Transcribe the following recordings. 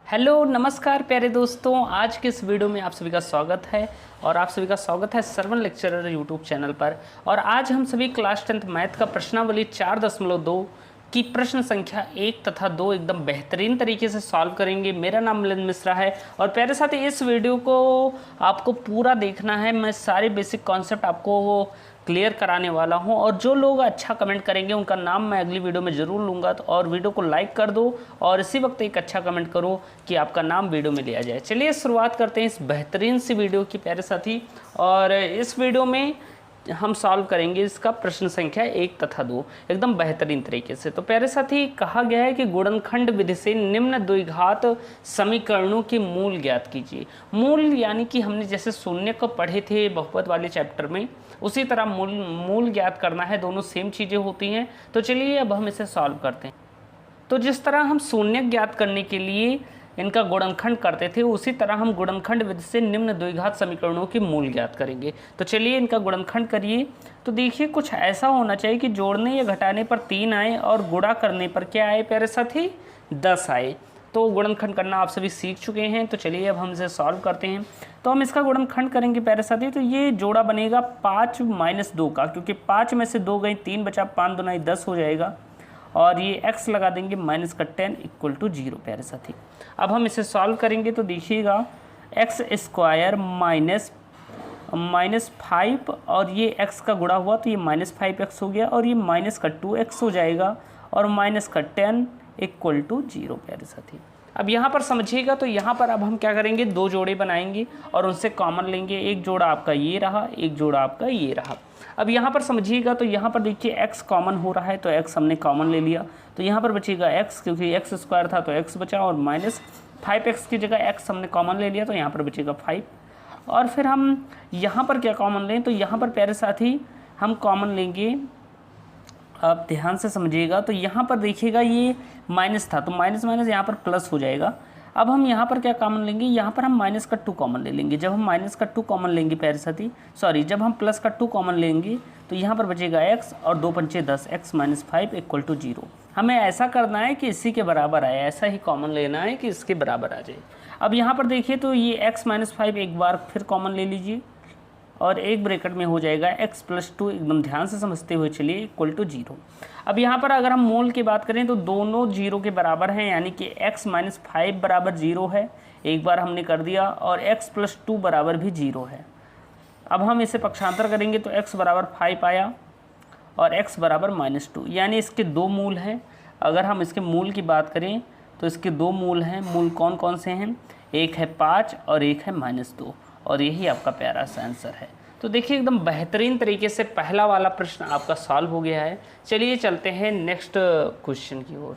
Hello नमस्कार प्यारे दोस्तों, आज के इस वीडियो में आप सभी का स्वागत है। और आप सभी का स्वागत है श्रवण लेक्चरर यूट्यूब चैनल पर। और आज हम सभी क्लास 10th मैथ का प्रश्नावली 4.2 की प्रश्न संख्या 1 तथा 2 एकदम बेहतरीन तरीके से सॉल्व करेंगे। मेरा नाम मिलिंद मिश्रा है और प्यारे साथी इस वीडियो को आपको पूरा देखना है। मैं सारे बेसिक कॉन्सेप्ट आपको क्लियर कराने वाला हूं और जो लोग अच्छा कमेंट करेंगे उनका नाम मैं अगली वीडियो में ज़रूर लूँगा। तो और वीडियो को लाइक कर दो और इसी वक्त एक अच्छा कमेंट करो कि आपका नाम वीडियो में लिया जाए। चलिए शुरुआत करते हैं इस बेहतरीन सी वीडियो की प्यारे साथी। और इस वीडियो में हम सॉल्व करेंगे इसका प्रश्न संख्या 1 तथा 2 एकदम बेहतरीन तरीके से। तो प्यारे साथी कहा गया है कि गुणनखंड विधि से निम्न द्विघात समीकरणों के मूल ज्ञात कीजिए। मूल यानी कि हमने जैसे शून्य को पढ़े थे बहुपद वाले चैप्टर में, उसी तरह मूल ज्ञात करना है। दोनों सेम चीज़ें होती हैं। तो चलिए अब हम इसे सॉल्व करते हैं। तो जिस तरह हम शून्य ज्ञात करने के लिए इनका गुणनखंड करते थे, उसी तरह हम गुणनखंड विधि से निम्न द्विघात समीकरणों के मूल ज्ञात करेंगे। तो चलिए इनका गुणनखंड करिए। तो देखिए कुछ ऐसा होना चाहिए कि जोड़ने या घटाने पर 3 आए और गुणा करने पर क्या आए प्यारे साथी, 10 आए। तो गुणनखंड करना आप सभी सीख चुके हैं। तो चलिए अब हम इसे सॉल्व करते हैं। तो हम इसका गुणनखंड करेंगे प्यारे साथी। तो ये जोड़ा बनेगा 5 - 2 का, क्योंकि 5 में से 2 गई, 3 बचा, 5 दूना 10 हो जाएगा। और ये x लगा देंगे माइनस का 10 इक्वल टू 0 प्यारे साथी। अब हम इसे सॉल्व करेंगे तो देखिएगा x² माइनस 5 और ये x का गुणा हुआ तो ये -5x हो गया और ये माइनस का 2x हो जाएगा और माइनस का 10 इक्वल टू 0 प्यारे साथी। अब यहाँ पर समझिएगा, तो यहाँ पर अब हम क्या करेंगे, 2 जोड़े बनाएंगे और उनसे कॉमन लेंगे। एक जोड़ा आपका ये रहा, एक जोड़ा आपका ये रहा। अब यहाँ पर समझिएगा, तो यहाँ पर देखिए x कॉमन हो रहा है तो x हमने कॉमन ले लिया। तो यहाँ पर बचेगा x, क्योंकि x² था तो x बचा, और माइनस 5x की जगह x हमने कॉमन ले लिया तो यहाँ पर बचेगा 5। और फिर हम यहाँ पर क्या कॉमन लें, तो यहाँ पर प्यारे साथी हम कॉमन लेंगे। आप ध्यान से समझिएगा, तो यहाँ पर देखिएगा ये माइनस था तो माइनस माइनस यहाँ पर प्लस हो जाएगा। अब हम यहाँ पर क्या कॉमन लेंगे, यहाँ पर हम माइनस का 2 कॉमन ले लेंगे। जब हम माइनस का 2 कॉमन लेंगे प्यारे साथी, जब हम प्लस का 2 कॉमन लेंगे तो यहाँ पर बचेगा x और 2 पंचे 10, x - 5 इक्वल टू 0। हमें ऐसा करना है कि इसी के बराबर आए, ऐसा ही कॉमन लेना है कि इसके बराबर आ जाए। अब यहाँ पर देखिए, तो ये x - 5 एक बार फिर कॉमन ले लीजिए और एक ब्रैकेट में हो जाएगा x + 2, एकदम ध्यान से समझते हुए चलिए, इक्वल टू 0। अब यहाँ पर अगर हम मूल की बात करें तो दोनों 0 के बराबर हैं, यानी कि x - 5 बराबर 0 है, एक बार हमने कर दिया, और x + 2 बराबर भी 0 है। अब हम इसे पक्षांतर करेंगे तो x बराबर 5 आया और x बराबर -2, यानी इसके 2 मूल हैं। अगर हम इसके मूल की बात करें तो इसके 2 मूल हैं। मूल कौन कौन से हैं, एक है 5 और एक है -2, और यही आपका प्यारा सा आंसर है। तो देखिए एकदम बेहतरीन तरीके से पहला वाला प्रश्न आपका सॉल्व हो गया है। चलिए चलते हैं नेक्स्ट क्वेश्चन की ओर।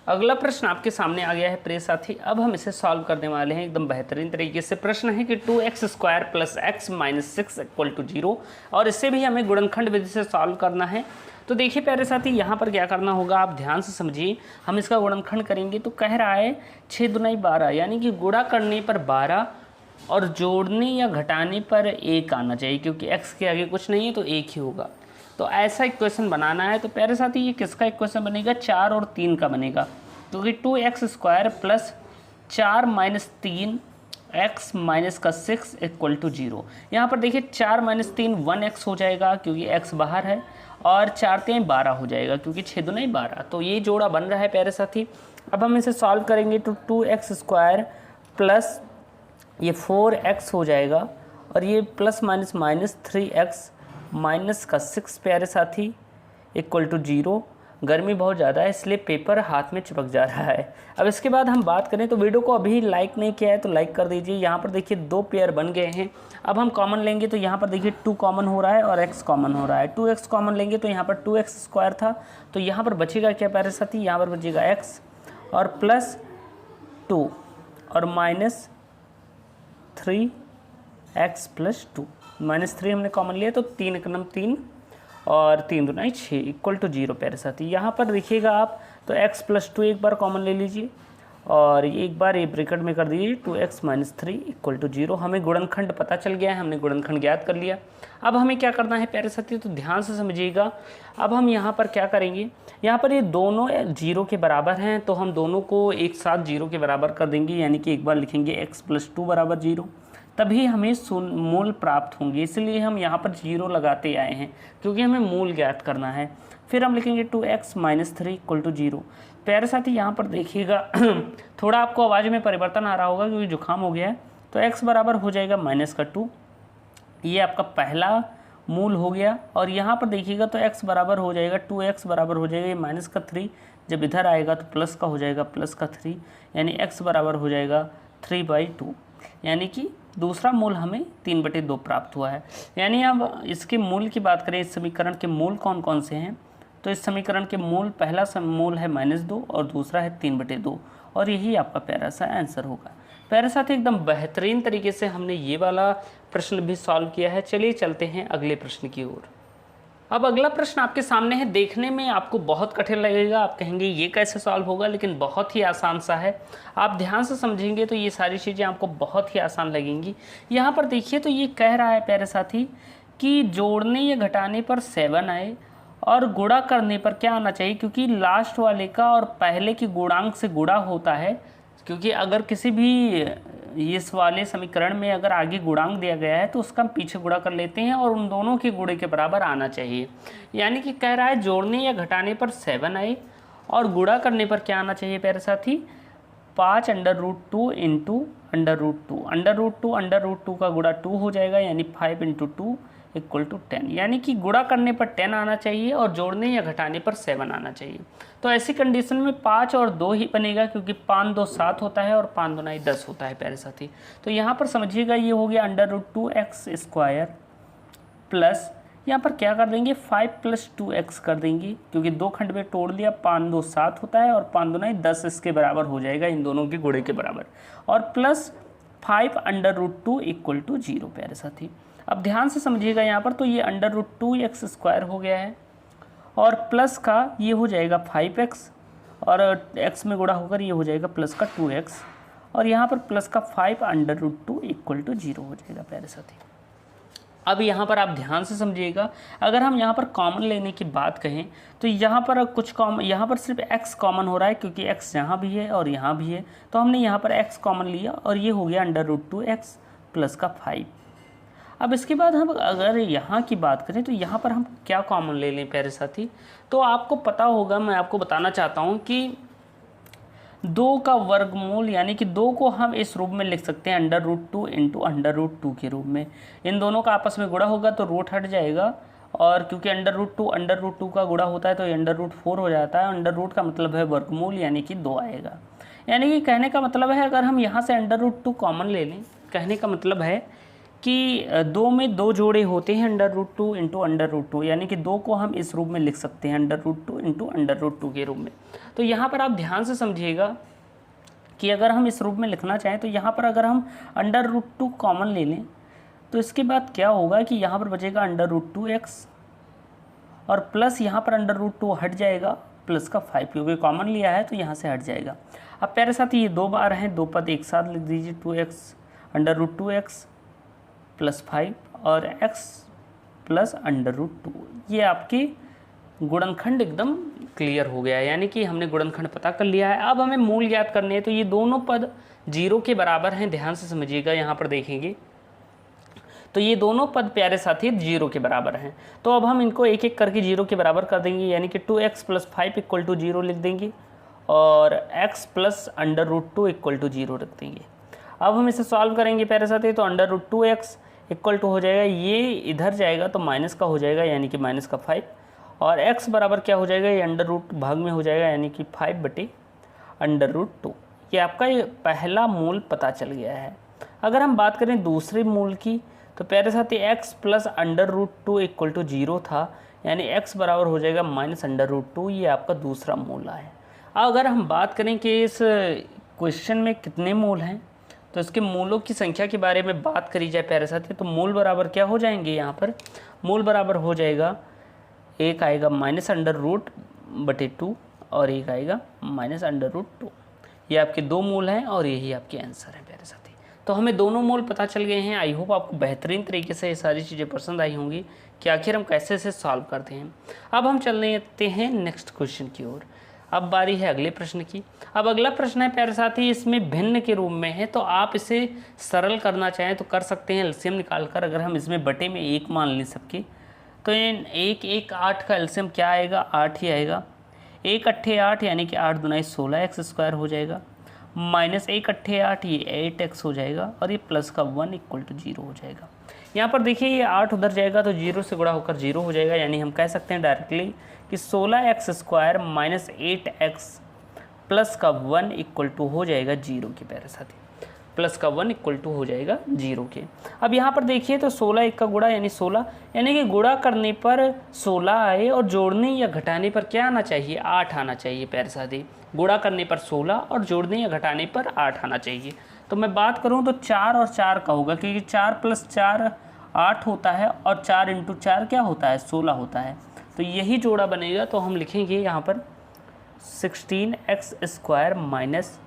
अगला प्रश्न आपके सामने आ गया है प्रिय साथी। अब हम इसे सॉल्व करने वाले हैं एकदम बेहतरीन तरीके से। प्रश्न है कि 2x² + x - 6 इक्वल टू 0, और इससे भी हमें गुणनखंड विधि से सॉल्व करना है। तो देखिए प्यारे साथी, यहाँ पर क्या करना होगा, आप ध्यान से समझिए। हम इसका गुणनखंड करेंगे तो कह रहा है 6 दूना 12, यानी कि गुणा करने पर 12 और जोड़ने या घटाने पर 1 आना चाहिए, क्योंकि x के आगे कुछ नहीं है तो 1 ही होगा। तो ऐसा इक्वेशन बनाना है। तो प्यारे साथी ये किसका इक्वेशन बनेगा, 4 और 3 का बनेगा, क्योंकि 2x² + 4 - 3 x - 6 इक्वल टू 0। यहाँ पर देखिए 4 - 3 1x हो जाएगा, क्योंकि x बाहर है, और 4 3 12 हो जाएगा, क्योंकि 6 दूना 12। तो ये जोड़ा बन रहा है प्यारे साथी। अब हम इसे सॉल्व करेंगे तो 2x² प्लस ये 4x हो जाएगा, और ये प्लस माइनस 3x माइनस का 6 प्यारे साथी इक्वल टू 0। गर्मी बहुत ज़्यादा है इसलिए पेपर हाथ में चिपक जा रहा है। अब इसके बाद हम बात करें तो वीडियो को अभी लाइक नहीं किया है तो लाइक कर दीजिए। यहाँ पर देखिए 2 पेयर बन गए हैं। अब हम कॉमन लेंगे तो यहाँ पर देखिए 2 कॉमन हो रहा है और x कॉमन हो रहा है। 2x कॉमन लेंगे तो यहाँ पर 2x² था, तो यहाँ पर बचेगा क्या प्यारे साथी, यहाँ पर बचेगा x और प्लस 2 और माइनस 3x + 2, -3 हमने कॉमन लिया तो 3 × 3 और 3 दूना 6 इक्वल टू 0 प्यारे साथी। यहाँ पर देखिएगा आप, तो x + 2 एक बार कॉमन ले लीजिए और एक बार ये ब्रैकेट में कर दीजिए 2x माइनस 3 इक्वल टू 0। हमें गुणनखंड पता चल गया है, हमने गुणनखंड ज्ञात कर लिया। अब हमें क्या करना है प्यारे साथियों, तो ध्यान से समझिएगा। अब हम यहाँ पर क्या करेंगे, यहाँ पर ये दोनों 0 के बराबर हैं, तो हम दोनों को एक साथ 0 के बराबर कर देंगे, यानी कि एक बार लिखेंगे x + 2 बराबर 0, तभी हमें मूल प्राप्त होंगे। इसलिए हम यहाँ पर 0 लगाते आए हैं, क्योंकि हमें मूल ज्ञात करना है। फिर हम लिखेंगे 2x माइनस 3 इक्वल टू 0। प्यारे साथी यहाँ पर देखिएगा थोड़ा आपको आवाज़ में परिवर्तन आ रहा होगा क्योंकि जुकाम हो गया है। तो x बराबर हो जाएगा -2, ये आपका पहला मूल हो गया। और यहाँ पर देखिएगा तो x बराबर हो जाएगा 2x बराबर हो जाएगा ये -3, जब इधर आएगा तो प्लस का हो जाएगा +3, यानी x बराबर हो जाएगा 3/2, यानी कि दूसरा मूल हमें 3/2 प्राप्त हुआ है। यानी अब इसके मूल की बात करें, इस समीकरण के मूल कौन कौन से हैं, तो इस समीकरण के मूल, पहला मूल है -2 और दूसरा है 3/2, और यही आपका प्यारा सा आंसर होगा। प्यारे साथ एकदम बेहतरीन तरीके से हमने ये वाला प्रश्न भी सॉल्व किया है। चलिए चलते हैं अगले प्रश्न की ओर। अब अगला प्रश्न आपके सामने है, देखने में आपको बहुत कठिन लगेगा, आप कहेंगे ये कैसे सॉल्व होगा, लेकिन बहुत ही आसान सा है। आप ध्यान से समझेंगे तो ये सारी चीज़ें आपको बहुत ही आसान लगेंगी। यहाँ पर देखिए तो ये कह रहा है प्यारे साथी कि जोड़ने या घटाने पर 7 आए और गुणा करने पर क्या आना चाहिए, क्योंकि लास्ट वाले का और पहले की गुणांक से गुणा होता है। क्योंकि अगर किसी भी इस वाले समीकरण में अगर आगे गुणांक दिया गया है तो उसका हम पीछे गुणा कर लेते हैं और उन दोनों के गुणे के बराबर आना चाहिए। यानी कि कह रहा है जोड़ने या घटाने पर 7 आए और गुणा करने पर क्या आना चाहिए प्यारे साथी, 5√2 इंटू √2। √2 का गुणा 2 हो जाएगा, यानी 5 × 2 इक्वल टू 10। यानी कि गुणा करने पर 10 आना चाहिए और जोड़ने या घटाने पर 7 आना चाहिए। तो ऐसी कंडीशन में 5 और 2 ही बनेगा, क्योंकि 5 2 7 होता है और 5 2 10 होता है प्यारे साथी। तो यहाँ पर समझिएगा ये हो गया √2x² प्लस यहाँ पर क्या कर देंगे 5 + 2x कर देंगे, क्योंकि 2 खंड में तोड़ दिया, 5 2 7 होता है और 5 2 10 इसके बराबर हो जाएगा, इन दोनों के गुणे के बराबर, और प्लस 5 √2 इक्वल टू 0 प्यारे साथी। अब ध्यान से समझिएगा यहाँ पर, तो ये √2x² हो गया है और प्लस का ये हो जाएगा 5x और x में गुणा होकर ये हो जाएगा प्लस का 2x, और यहाँ पर प्लस का 5 √2 इक्वल टू 0 हो जाएगा प्यारे साथी। अब यहाँ पर आप ध्यान से समझिएगा, अगर हम यहाँ पर कॉमन लेने की बात कहें तो यहाँ पर कुछ कॉमन, यहाँ पर सिर्फ x कॉमन हो रहा है, क्योंकि x यहाँ भी है और यहाँ भी है, तो हमने यहाँ पर x कॉमन लिया और ये हो गया √2x प्लस का 5। अब इसके बाद हम अगर यहाँ की बात करें तो यहाँ पर हम क्या कॉमन ले लें प्यारे साथी, तो आपको पता होगा, मैं आपको बताना चाहता हूँ कि 2 का वर्गमूल, यानी कि 2 को हम इस रूप में लिख सकते हैं √2 इंटू √2 के रूप में। इन दोनों का आपस में गुणा होगा तो रूट हट जाएगा, और क्योंकि √2 का गुणा होता है तो √4 हो जाता है। √, का मतलब है वर्गमूल, यानी कि 2 आएगा। यानी कि कहने का मतलब है, अगर हम यहाँ से √2 कॉमन ले लें, कहने का मतलब है कि 2 में 2 जोड़े होते हैं √2 इंटू √2, यानी कि 2 को हम इस रूप में लिख सकते हैं √2 इंटू √2 के रूप में। तो यहाँ पर आप ध्यान से समझिएगा कि अगर हम इस रूप में लिखना चाहें तो यहाँ पर अगर हम √2 कॉमन ले लें तो इसके बाद क्या होगा कि यहाँ पर बचेगा √2x और प्लस यहाँ पर √2 हट जाएगा, प्लस का 5, क्योंकि कॉमन लिया है तो यहाँ से हट जाएगा। अब प्यारे साथ ये 2 बार हैं, 2 पद एक साथ लिख दीजिए, √2x प्लस 5 और x प्लस √2। ये आपकी गुणनखंड एकदम क्लियर हो गया है, यानी कि हमने गुणनखंड पता कर लिया है। अब हमें मूल ज्ञात करने हैं, तो ये दोनों पद 0 के बराबर हैं। ध्यान से समझिएगा, यहाँ पर देखेंगे तो ये दोनों पद प्यारे साथी 0 के बराबर हैं। तो अब हम इनको एक एक करके 0 के बराबर कर देंगे, यानी कि 2x प्लस 5 इक्वल टू 0 लिख देंगे और x प्लस √2 इक्वल टू 0 रख देंगे। अब हम इसे सॉल्व करेंगे प्यारे साथी, तो √2x इक्वल टू हो जाएगा, ये इधर जाएगा तो माइनस का हो जाएगा, यानी कि माइनस का 5, और x बराबर क्या हो जाएगा, ये √, भाग में हो जाएगा, यानी कि 5/√2। ये आपका ये पहला मूल पता चल गया है। अगर हम बात करें दूसरे मूल की, तो प्यारे साथी x प्लस √2 इक्वल टू 0 था, यानी x बराबर हो जाएगा -√2। ये आपका दूसरा मूल है। अगर हम बात करें कि इस क्वेश्चन में कितने मूल हैं, तो इसके मूलों की संख्या के बारे में बात करी जाए प्यारे साथी, तो मूल बराबर क्या हो जाएंगे, यहाँ पर मूल बराबर हो जाएगा, एक आएगा -√2 और एक आएगा -√2। ये आपके 2 मूल हैं और यही आपके आंसर है प्यारे साथी। तो हमें दोनों मूल पता चल गए हैं। आई होप आपको बेहतरीन तरीके से ये सारी चीज़ें पसंद आई होंगी कि आखिर हम कैसे इसे सॉल्व करते हैं। अब हम चलते हैं नेक्स्ट क्वेश्चन की ओर। अब बारी है अगले प्रश्न की। अब अगला प्रश्न है प्यारे साथी, इसमें भिन्न के रूप में है, तो आप इसे सरल करना चाहें तो कर सकते हैं एलसीएम निकालकर। अगर हम इसमें बटे में 1 मान लें सबके, तो इन 1 1 8 का एलसीएम क्या आएगा, 8 ही आएगा। 1 अट्ठे 8 यानी कि 8 दूना 16 एक्स स्क्वायर हो जाएगा, माइनस 1 अट्ठे 8 ये 8 एक्स हो जाएगा, और ये प्लस का 1 इक्वल टू 0 हो जाएगा। यहाँ पर देखिए ये 8 उधर जाएगा तो 0 से गुणा होकर 0 हो जाएगा, यानी हम कह सकते हैं डायरेक्टली कि 16 x square minus 8 x plus का 1 इक्वल टू हो जाएगा 0 के प्यारे साथी, प्लस का 1 इक्वल टू हो जाएगा 0 के। अब यहाँ पर देखिए तो 16 1 का गुणा यानी 16, यानी कि गुणा करने पर 16 आए और जोड़ने या घटाने पर क्या आना चाहिए, 8 आना चाहिए प्यारे साथी। गुणा करने पर 16 और जोड़ने या घटाने पर 8 आना चाहिए। तो मैं बात करूँ तो 4 और 4 का होगा, क्योंकि 4 प्लस 4 8 होता है और 4 इंटू 4 क्या होता है, 16 होता है। तो यही जोड़ा बनेगा। तो हम लिखेंगे यहाँ पर 16 x square minus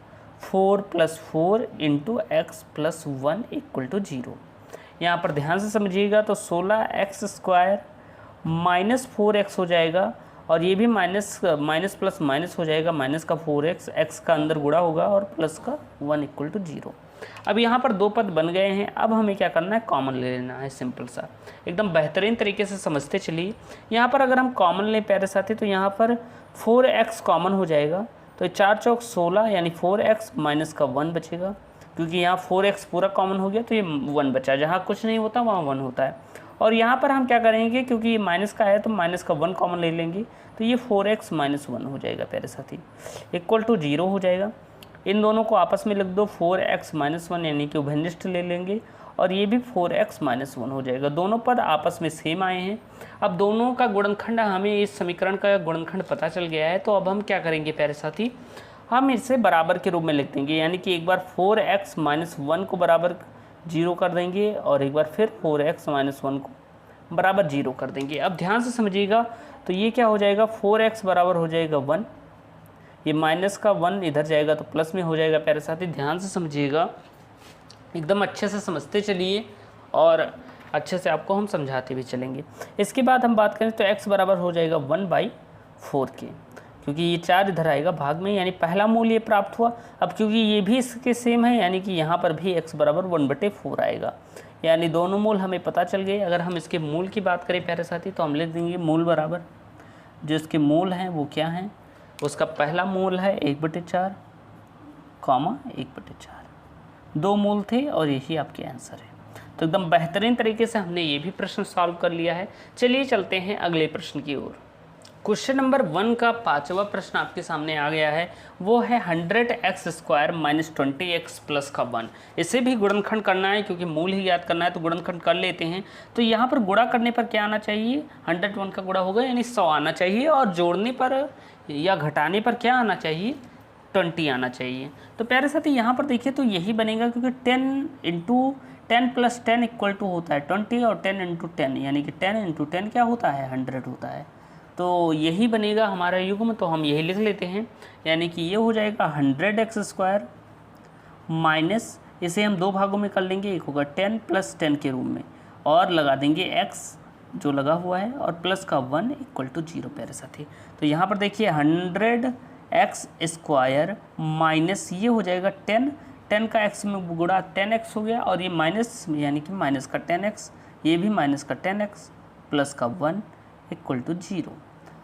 4 plus 4 into x plus 1 equal to 0। यहाँ पर ध्यान से समझिएगा तो 16 एक्स स्क्वायर माइनस 4 एक्स हो जाएगा, और ये भी माइनस प्लस माइनस हो जाएगा, माइनस का 4 एक्स, एक्स का अंदर गुणा होगा और प्लस का 1 इक्वल टू 0। अब यहाँ पर 2 पद बन गए हैं। अब हमें क्या करना है, कॉमन ले लेना है, सिंपल सा, एकदम बेहतरीन तरीके से समझते चलिए। यहाँ पर अगर हम कॉमन लें प्यारे साथी तो यहाँ पर 4x कॉमन हो जाएगा, तो 4 चौक 16 यानी 4x माइनस का 1 बचेगा, क्योंकि यहाँ 4x पूरा कॉमन हो गया तो ये 1 बचा, जहाँ कुछ नहीं होता वहाँ 1 होता है। और यहाँ पर हम क्या करेंगे, क्योंकि ये माइनस का है तो माइनस का 1 कॉमन ले लेंगे, तो ये 4x माइनस 1 हो जाएगा प्यारे साथी, इक्वल टू 0 हो जाएगा। इन दोनों को आपस में लिख दो, 4x माइनस 1 यानी कि उभयनिष्ठ ले लेंगे, और ये भी 4x माइनस 1 हो जाएगा। दोनों पद आपस में सेम आए हैं। अब दोनों का गुणनखंड, हमें इस समीकरण का गुणनखंड पता चल गया है, तो अब हम क्या करेंगे प्यारे साथी, हम इसे बराबर के रूप में लिख देंगे, यानी कि एक बार 4x माइनस 1 को बराबर 0 कर देंगे, और एक बार फिर 4x माइनस 1 को बराबर 0 कर देंगे। अब ध्यान से समझिएगा तो ये क्या हो जाएगा, 4x बराबर हो जाएगा 1, ये माइनस का 1 इधर जाएगा तो प्लस में हो जाएगा प्यारे साथी। ध्यान से समझिएगा, एकदम अच्छे से समझते चलिए और अच्छे से आपको हम समझाते भी चलेंगे। इसके बाद हम बात करें तो x बराबर हो जाएगा 1/4 के, क्योंकि ये 4 इधर आएगा भाग में, यानी पहला मूल ये प्राप्त हुआ। अब क्योंकि ये भी इसके सेम है, यानी कि यहाँ पर भी x बराबर 1/4 आएगा, यानी दोनों मूल हमें पता चल गए। अगर हम इसके मूल की बात करें प्यारे साथी तो हम लिख देंगे मूल बराबर, जो इसके मूल हैं वो क्या हैं, उसका पहला मूल है 1/4 कॉमा 1/4, 2 मूल थे और यही आपके आंसर है। तो एकदम बेहतरीन तरीके से हमने ये भी प्रश्न सॉल्व कर लिया है। चलिए चलते हैं अगले प्रश्न की ओर। क्वेश्चन नंबर 1 का 5वां प्रश्न आपके सामने आ गया है, वो है 100x square minus 20x plus का 1। इसे भी गुणनखंड करना है, क्योंकि मूल ही याद करना है तो गुणनखंड कर लेते हैं। तो यहाँ पर गुणा करने पर क्या आना चाहिए, 101 का गुणा होगा यानी 100 आना चाहिए, और जोड़ने पर या घटाने पर क्या आना चाहिए, 20 आना चाहिए। तो प्यारे साथी यहाँ पर देखिए तो यही बनेगा, क्योंकि 10 इंटू 10 प्लस 10 इक्वल टू होता है 20, और 10 इंटू 10 यानी कि 10 इंटू 10 क्या होता है, 100 होता है। तो यही बनेगा हमारा युग्म, तो हम यही लिख लेते हैं, यानी कि ये हो जाएगा 100x स्क्वायर माइनस, इसे हम 2 भागों में कर लेंगे, एक होगा 10 प्लस 10 के रूप में, और लगा देंगे x जो लगा हुआ है, और प्लस का 1 इक्वल टू 0 प्यारे साथी। तो यहाँ पर देखिए 100x स्क्वायर माइनस ये हो जाएगा 10 का x में गुणा 10x हो गया, और ये माइनस यानी कि माइनस का 10x, ये भी माइनस का 10x प्लस का 1 इक्वल टू 0।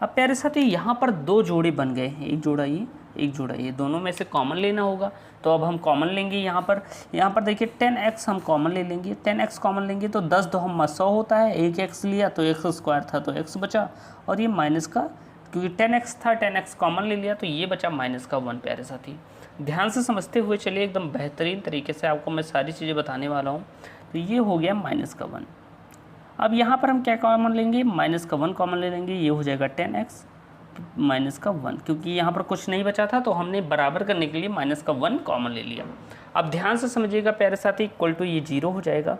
अब प्यारे साथी यहाँ पर 2 जोड़े बन गए हैं, एक जोड़ा ये, एक जोड़ा ये, दोनों में से कॉमन लेना होगा। तो अब हम कॉमन लेंगे यहाँ पर देखिए 10x हम कॉमन ले लेंगे, 10x कॉमन लेंगे तो 10 2 100 होता है, एक x लिया तो x स्क्वायर था तो x बचा, और ये माइनस का, क्योंकि 10x था 10x कॉमन ले लिया तो ये बचा माइनस का 1 प्यारे साथी। ध्यान से समझते हुए चलिए, एकदम बेहतरीन तरीके से आपको मैं सारी चीज़ें बताने वाला हूँ। तो ये हो गया माइनस का 1। अब यहाँ पर हम क्या कॉमन लेंगे, माइनस का 1 कॉमन ले लेंगे, ये हो जाएगा 10x माइनस का 1, क्योंकि यहाँ पर कुछ नहीं बचा था तो हमने बराबर करने के लिए माइनस का 1 कॉमन ले लिया। अब ध्यान से समझिएगा प्यारे साथी, इक्वल टू ये 0 हो जाएगा।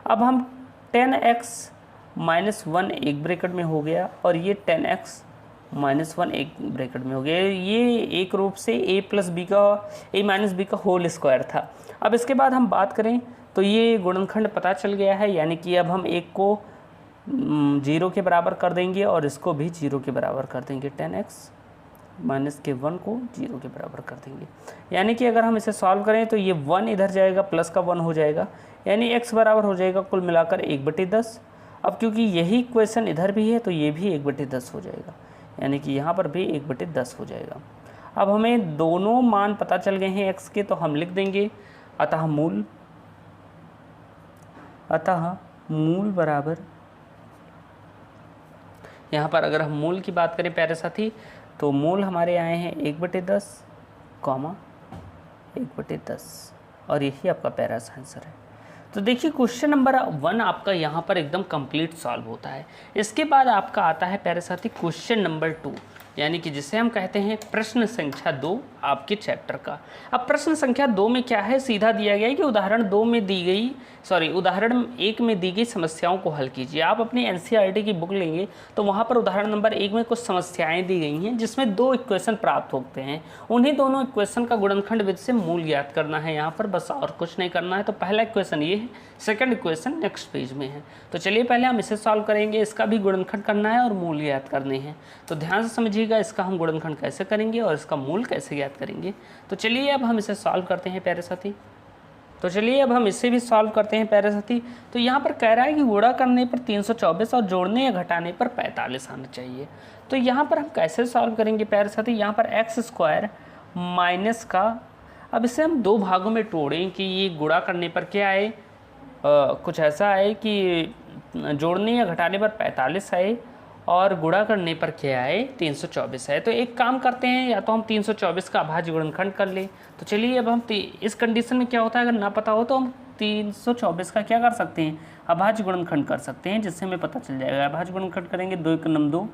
अब हम 10x माइनस 1 एक ब्रैकेट में हो गया, और ये 10x -1 एक ब्रैकेट में हो गया। ये एक रूप से a प्लस बी का a माइनस बी का होल स्क्वायर था। अब इसके बाद हम बात करें तो ये गुणनखंड पता चल गया है, यानी कि अब हम एक को 0 के बराबर कर देंगे और इसको भी 0 के बराबर कर देंगे। 10x माइनस के 1 को 0 के बराबर कर देंगे। यानी कि अगर हम इसे सॉल्व करें तो ये 1 इधर जाएगा, प्लस का 1 हो जाएगा, यानी x बराबर हो जाएगा कुल मिलाकर 1/10। अब क्योंकि यही इक्वेशन इधर भी है तो ये भी 1/10 हो जाएगा, यानी कि यहाँ पर भी 1/10 हो जाएगा। अब हमें दोनों मान पता चल गए हैं x के, तो हम लिख देंगे अतः मूल बराबर, यहाँ पर अगर हम मूल की बात करें प्यारे साथी तो मूल हमारे आए हैं 1/10, 1/10 और यही आपका पैरा का आंसर है। तो देखिए क्वेश्चन नंबर 1 आपका यहाँ पर एकदम कंप्लीट सॉल्व होता है। इसके बाद आपका आता है प्यारे साथी क्वेश्चन नंबर 2, यानी कि जिसे हम कहते हैं प्रश्न संख्या 2 आपके चैप्टर का। अब प्रश्न संख्या 2 में क्या है, सीधा दिया गया है कि उदाहरण 1 में दी गई समस्याओं को हल कीजिए। आप अपनी एनसीईआरटी की बुक लेंगे तो वहाँ पर उदाहरण नंबर 1 में कुछ समस्याएं दी गई हैं जिसमें 2 इक्वेशन प्राप्त होते हैं। उन्हीं दोनों इक्वेशन का गुणनखंड विधि से मूल ज्ञात करना है यहाँ पर, बस और कुछ नहीं करना है। तो पहला इक्वेशन ये है, सेकंड इक्वेशन नेक्स्ट पेज में है। तो चलिए पहले हम इसे सॉल्व करेंगे, इसका भी गुणनखंड करना है और मूल ज्ञात करने हैं। तो ध्यान से समझिएगा इसका हम गुणनखंड कैसे करेंगे और इसका मूल कैसे ज्ञात करेंगे। तो चलिए अब हम इसे सॉल्व करते हैं प्यारे साथी। तो चलिए अब हम इसे भी सॉल्व करते हैं प्यारे साथी। तो यहाँ पर कह रहा है कि गुणा करने पर 324 और जोड़ने या घटाने पर 45 आना चाहिए। तो यहाँ पर हम कैसे सॉल्व करेंगे प्यारे साथी, यहाँ पर x² माइनस का, अब इसे हम 2 भागों में तोड़ें कि ये गुणा करने पर क्या आए, कुछ ऐसा आए कि जोड़ने या घटाने पर 45 आए और गुणा करने पर क्या आए 324 है। तो एक काम करते हैं, या तो हम 324 का अभाज्य गुणनखंड कर लें। तो चलिए अब हम इस कंडीशन में क्या होता है, अगर ना पता हो तो हम 324 का क्या कर सकते हैं, अभाज्य गुणनखंड कर सकते हैं, जिससे हमें पता चल जाएगा। अभाज्य गुणनखंड करेंगे 2 × 9 2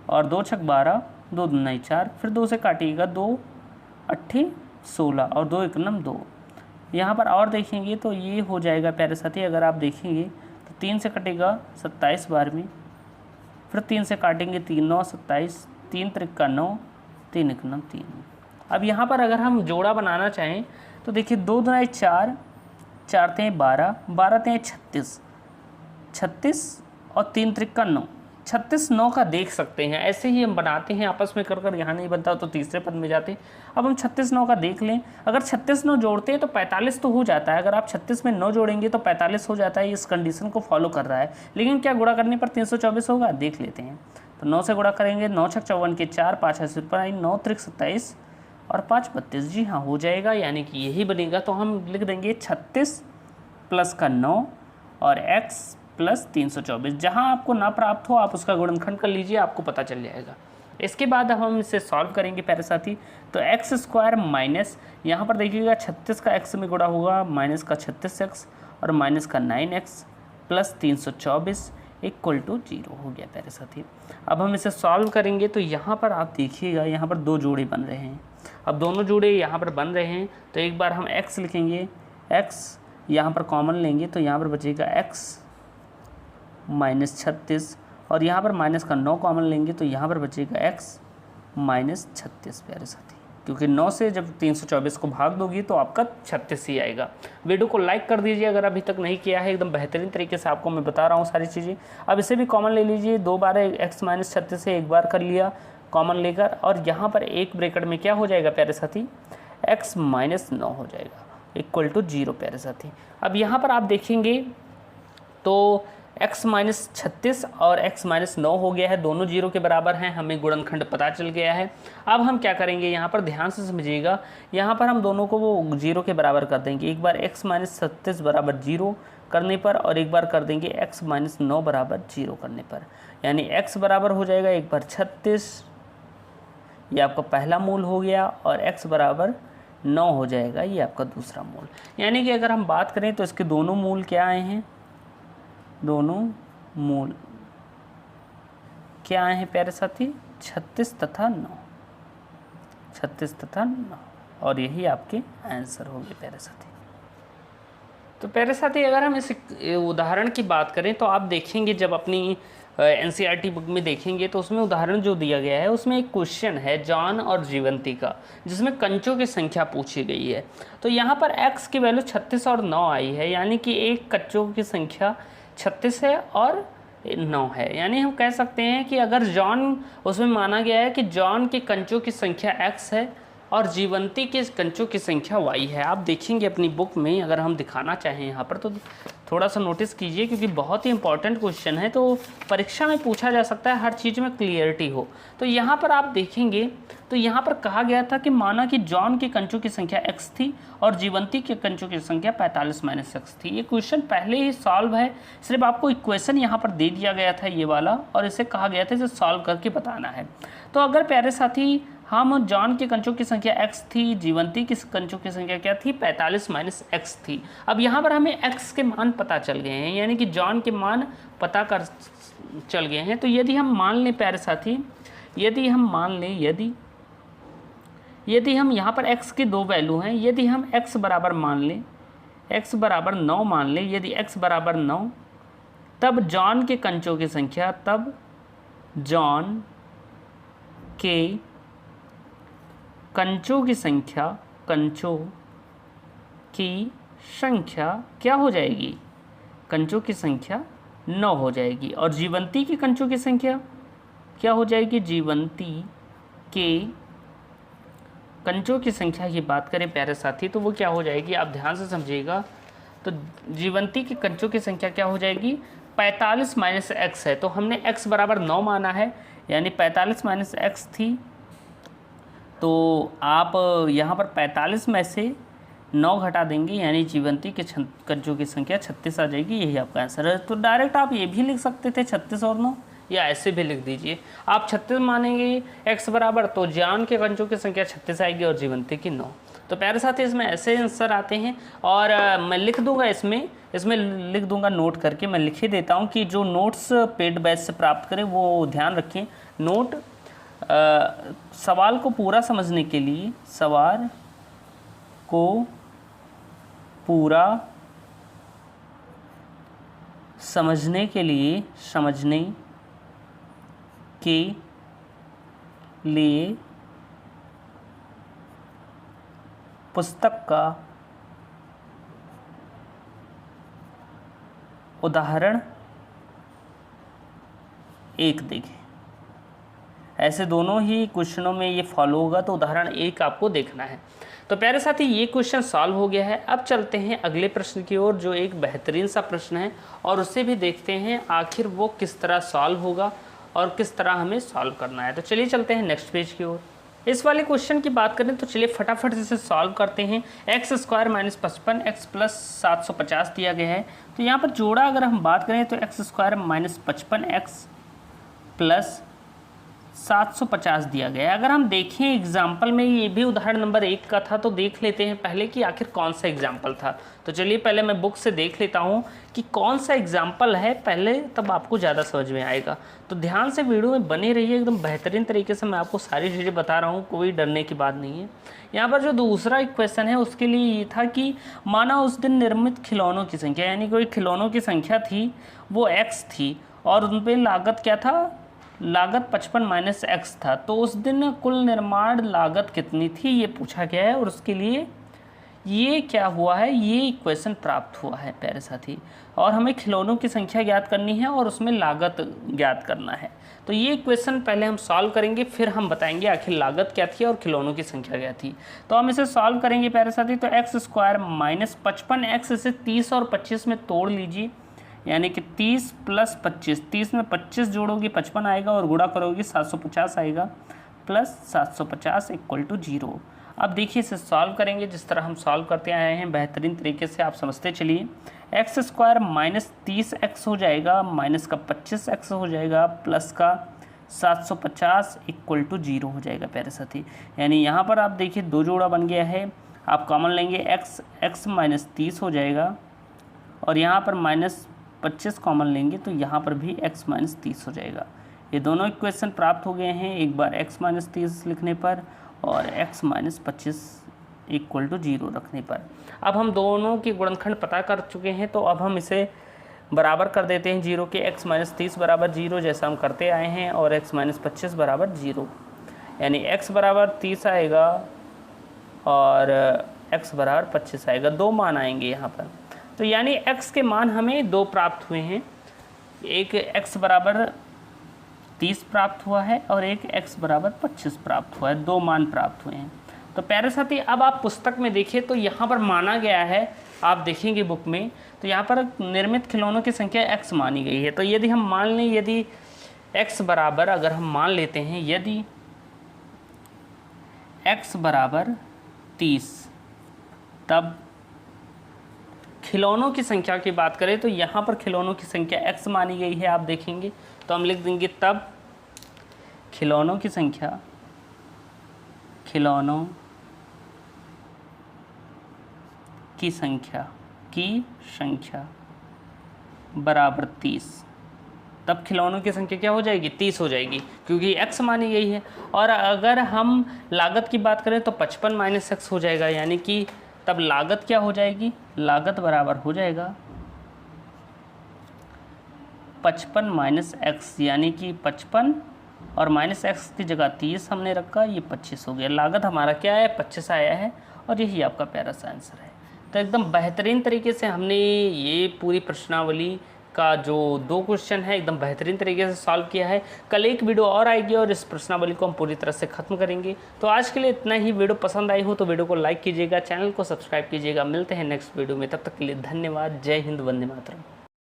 और 2 × 6 12, 2 × 2 4, फिर 2 से काटिएगा 2 × 8 16 और 2 × 9 2। यहाँ पर और देखेंगे तो ये हो जाएगा प्यारे साथी, अगर आप देखेंगे तो 3 से कटेगा 27 बार में, फिर 3 से काटेंगे 3 9 27, 3 × 3 9, 3 × 9 3। अब यहाँ पर अगर हम जोड़ा बनाना चाहें तो देखिए 2 × 2 4, 4 × 3 12, 12 × 3 36 और 3 × 3 9, 36 9 का देख सकते हैं। ऐसे ही हम बनाते हैं आपस में कर यहाँ नहीं बनता तो तीसरे पद में जाते। अब हम 36 9 का देख लें, अगर 36 9 जोड़ते हैं तो 45 तो हो जाता है। अगर आप 36 में 9 जोड़ेंगे तो 45 हो जाता है। इस कंडीशन को फॉलो कर रहा है, लेकिन क्या गुणा करने पर 324 होगा, देख लेते हैं। तो 9 से गुणा करेंगे, 9 × 6 54 के 4, 5 × 56, 9 × 3 27 और 5 32। जी हाँ हो जाएगा, यानी कि यही बनेगा। तो हम लिख देंगे 36 प्लस का 9 और x प्लस 324। जहाँ आपको ना प्राप्त हो आप उसका गुणनखंड कर लीजिए, आपको पता चल जाएगा। इसके बाद अब हम इसे सॉल्व करेंगे प्यारे साथी। तो x² माइनस, यहाँ पर देखिएगा 36 का x में गुणा होगा, माइनस का 36x और माइनस का 9x प्लस 324 इक्वल टू 0 हो गया प्यारे साथी। अब हम इसे सॉल्व करेंगे तो यहाँ पर आप देखिएगा, यहाँ पर 2 जोड़े बन रहे हैं। अब दोनों जोड़े यहाँ पर बन रहे हैं तो एक बार हम x लिखेंगे, x यहाँ पर कॉमन लेंगे तो यहाँ पर बचेगा x माइनस 36 और यहाँ पर माइनस का 9 कॉमन लेंगे तो यहाँ पर बचेगा x माइनस 36 प्यारे साथी, क्योंकि 9 से जब 324 को भाग दोगी तो आपका 36 ही आएगा। वीडियो को लाइक कर दीजिए अगर अभी तक नहीं किया है, एकदम बेहतरीन तरीके से आपको मैं बता रहा हूँ सारी चीज़ें। अब इसे भी कॉमन ले लीजिए, 2 बार x माइनस 36 से एक बार कर लिया कॉमन लेकर, और यहाँ पर एक ब्रैकेट में क्या हो जाएगा प्यारे साथी, x माइनस 9 हो जाएगा इक्वल टू 0 प्यारे साथी। अब यहाँ पर आप देखेंगे तो x माइनस 36 और x माइनस 9 हो गया है, दोनों 0 के बराबर हैं, हमें गुणनखंड पता चल गया है। अब हम क्या करेंगे, यहाँ पर ध्यान से समझिएगा, यहाँ पर हम दोनों को वो 0 के बराबर कर देंगे। एक बार x माइनस 36 बराबर 0 करने पर और एक बार कर देंगे x माइनस 9 बराबर 0 करने पर, यानी x बराबर हो जाएगा एक बार 36, ये आपका पहला मूल हो गया, और x बराबर 9 हो जाएगा, ये आपका दूसरा मूल। यानी कि अगर हम बात करें तो इसके दोनों मूल क्या आए हैं, दोनों मूल क्या आए हैं प्यारे साथी, 36 तथा 9, 36 तथा 9, और यही आपके आंसर हो गए प्यारे साथी। तो प्यारे साथी अगर हम इस उदाहरण की बात करें तो आप देखेंगे जब अपनी एनसीईआरटी बुक में देखेंगे तो उसमें उदाहरण जो दिया गया है उसमें एक क्वेश्चन है जॉन और जीवंती का, जिसमें कंचों की संख्या पूछी गई है। तो यहाँ पर x की वैल्यू 36 और 9 आई है, यानी कि एक कंचों की संख्या 36 है और 9 है। यानी हम कह सकते हैं कि अगर जॉन, उसमें माना गया है कि जॉन के कंचों की संख्या x है और जीवंती के कंचों की संख्या y है। आप देखेंगे अपनी बुक में, अगर हम दिखाना चाहें यहाँ पर तो थोड़ा सा नोटिस कीजिए, क्योंकि बहुत ही इंपॉर्टेंट क्वेश्चन है, तो परीक्षा में पूछा जा सकता है, हर चीज़ में क्लियरिटी हो। तो यहाँ पर आप देखेंगे तो यहाँ पर कहा गया था कि माना कि जॉन के कंचों की संख्या x थी और जीवंती के कंचों की संख्या 45 - x थी। ये क्वेश्चन पहले ही सॉल्व है, सिर्फ आपको इक्वेशन यहाँ पर दे दिया गया था ये वाला, और इसे कहा गया था इसे सॉल्व करके बताना है। तो अगर प्यारे साथी हम जॉन के कंचों की संख्या x थी, जीवंती की कंचों की संख्या क्या थी, 45 - x थी। अब यहाँ पर हमें x के मान पता चल गए हैं, यानी कि जॉन के मान पता कर चल गए हैं। तो यदि हम मान लें प्यारे साथी, यदि हम मान लें, यदि हम यहाँ पर x की 2 वैल्यू हैं, यदि हम x बराबर मान लें, x बराबर 9 मान लें, यदि x बराबर 9, तब जॉन के कंचों की संख्या, तब जॉन के कंचों की संख्या, कंचों की संख्या क्या हो जाएगी, कंचों की संख्या 9 हो जाएगी। और जीवंती की कंचों की संख्या क्या हो जाएगी, जीवंती के कंचों की संख्या की बात करें प्यारे साथी तो वो क्या हो जाएगी, आप ध्यान से समझिएगा। तो जीवंती के कंचों की संख्या क्या हो जाएगी, 45 - x है, तो हमने x बराबर 9 माना है, यानी 45 - x थी। तो आप यहाँ पर 45 में से 9 घटा देंगे, यानी जीवंती के कंचों की संख्या 36 आ जाएगी, यही आपका आंसर है। तो डायरेक्ट आप ये भी लिख सकते थे 36 और 9, या ऐसे भी लिख दीजिए। आप 36 मानेंगे x बराबर, तो जॉन के कंचों की संख्या 36 आएगी और जीवंती की 9। तो प्यारे साथी इसमें ऐसे आंसर आते हैं। और मैं लिख दूंगा इसमें लिख दूंगा नोट करके, मैं लिख ही देता हूँ कि जो नोट्स पेड बैच से प्राप्त करें वो ध्यान रखें। नोट सवाल को पूरा समझने के लिए, सवाल को पूरा समझने के लिए, समझने के लिए पुस्तक का उदाहरण 1 देखें। ऐसे दोनों ही क्वेश्चनों में ये फॉलो होगा, तो उदाहरण 1 आपको देखना है। तो प्यारे साथी ये क्वेश्चन सॉल्व हो गया है। अब चलते हैं अगले प्रश्न की ओर, जो एक बेहतरीन सा प्रश्न है, और उसे भी देखते हैं आखिर वो किस तरह सॉल्व होगा और किस तरह हमें सॉल्व करना है। तो चलिए चलते हैं नेक्स्ट पेज की ओर। इस वाले क्वेश्चन की बात करें तो चलिए फटाफट इसे सॉल्व करते हैं। x² - 55 x + 750 दिया गया है। तो यहाँ पर जोड़ा अगर हम बात करें तो x² - 55 x + 750 दिया गया है। अगर हम देखें एग्जाम्पल में, ये भी उदाहरण नंबर 1 का था, तो देख लेते हैं पहले कि आखिर कौन सा एग्जाम्पल था। तो चलिए पहले मैं बुक से देख लेता हूँ कि कौन सा एग्जाम्पल है पहले, तब आपको ज़्यादा समझ में आएगा। तो ध्यान से वीडियो में बने रहिए, एकदम बेहतरीन तरीके से मैं आपको सारी चीज़ें बता रहा हूँ, कोई डरने की बात नहीं है। यहाँ पर जो दूसरा क्वेश्चन है उसके लिए ये था कि माना उस दिन निर्मित खिलौनों की संख्या, यानी कोई खिलौनों की संख्या थी वो x थी और उन पर लागत क्या था, लागत 55 - x था। तो उस दिन कुल निर्माण लागत कितनी थी ये पूछा गया है, और उसके लिए ये क्या हुआ है, ये इक्वेशन प्राप्त हुआ है प्यारे साथी। और हमें खिलौनों की संख्या ज्ञात करनी है और उसमें लागत ज्ञात करना है। तो ये इक्वेशन पहले हम सॉल्व करेंगे, फिर हम बताएंगे आखिर लागत क्या थी और खिलौनों की संख्या क्या थी। तो हम इसे सॉल्व करेंगे प्यारे साथी। तो x² - 55 x, इसे 30 और 25 में तोड़ लीजिए, यानी कि 30 + 25, 30 में 25 जोड़ोगे 55 आएगा और गुणा करोगे 750 आएगा, प्लस 750 = 0। अब देखिए इसे सॉल्व करेंगे जिस तरह हम सॉल्व करते आए हैं बेहतरीन तरीके से, आप समझते चलिए। x² - 30x हो जाएगा, माइनस का 25x हो जाएगा, प्लस का 750 = 0 हो जाएगा प्यारे साथी। यानी यहाँ पर आप देखिए 2 जोड़ा बन गया है, आप कॉमन लेंगे x - 30 हो जाएगा, और यहाँ पर -25 कॉमन लेंगे तो यहाँ पर भी x - 30 हो जाएगा। ये दोनों इक्वेशन प्राप्त हो गए हैं एक बार x - 30 लिखने पर और x - 25 = 0 रखने पर। अब हम दोनों की गुणनखंड पता कर चुके हैं, तो अब हम इसे बराबर कर देते हैं 0 के, x माइनस 30 बराबर 0 जैसा हम करते आए हैं, और x माइनस 25 बराबर 0, यानी x बराबर 30 आएगा और x बराबर 25 आएगा। 2 मान आएंगे यहाँ पर। तो यानी x के मान हमें 2 प्राप्त हुए हैं, एक x बराबर 30 प्राप्त हुआ है और एक x बराबर 25 प्राप्त हुआ है। 2 मान प्राप्त हुए हैं। तो प्यारे साथी, अब आप पुस्तक में देखिए तो यहाँ पर माना गया है, आप देखेंगे बुक में, तो यहाँ पर निर्मित खिलौनों की संख्या x मानी गई है। तो यदि हम मान लें, यदि x बराबर, अगर हम मान लेते हैं यदि x बराबर 30, तब खिलौनों की संख्या की बात करें तो यहाँ पर खिलौनों की संख्या x मानी गई है, आप देखेंगे। तो हम लिख देंगे तब खिलौनों की संख्या बराबर 30, तब खिलौनों की संख्या क्या हो जाएगी? 30 हो जाएगी, क्योंकि x मानी गई है। और अगर हम लागत की बात करें तो 55 माइनस x हो जाएगा, यानी कि तब लागत क्या हो जाएगी? लागत बराबर हो जाएगा 55 माइनस x, यानी कि 55 और माइनस x की जगह 30 हमने रखा, ये 25 हो गया। लागत हमारा क्या है? 25 आया है, और यही आपका प्यारा सा आंसर है। तो एकदम बेहतरीन तरीके से हमने ये पूरी प्रश्नावली का जो 2 क्वेश्चन है एकदम बेहतरीन तरीके से सॉल्व किया है। कल एक वीडियो और आएगी और इस प्रश्नावली को हम पूरी तरह से ख़त्म करेंगे। तो आज के लिए इतना ही। वीडियो पसंद आई हो तो वीडियो को लाइक कीजिएगा, चैनल को सब्सक्राइब कीजिएगा। मिलते हैं नेक्स्ट वीडियो में, तब तक के लिए धन्यवाद। जय हिंद, वंदे मातरम।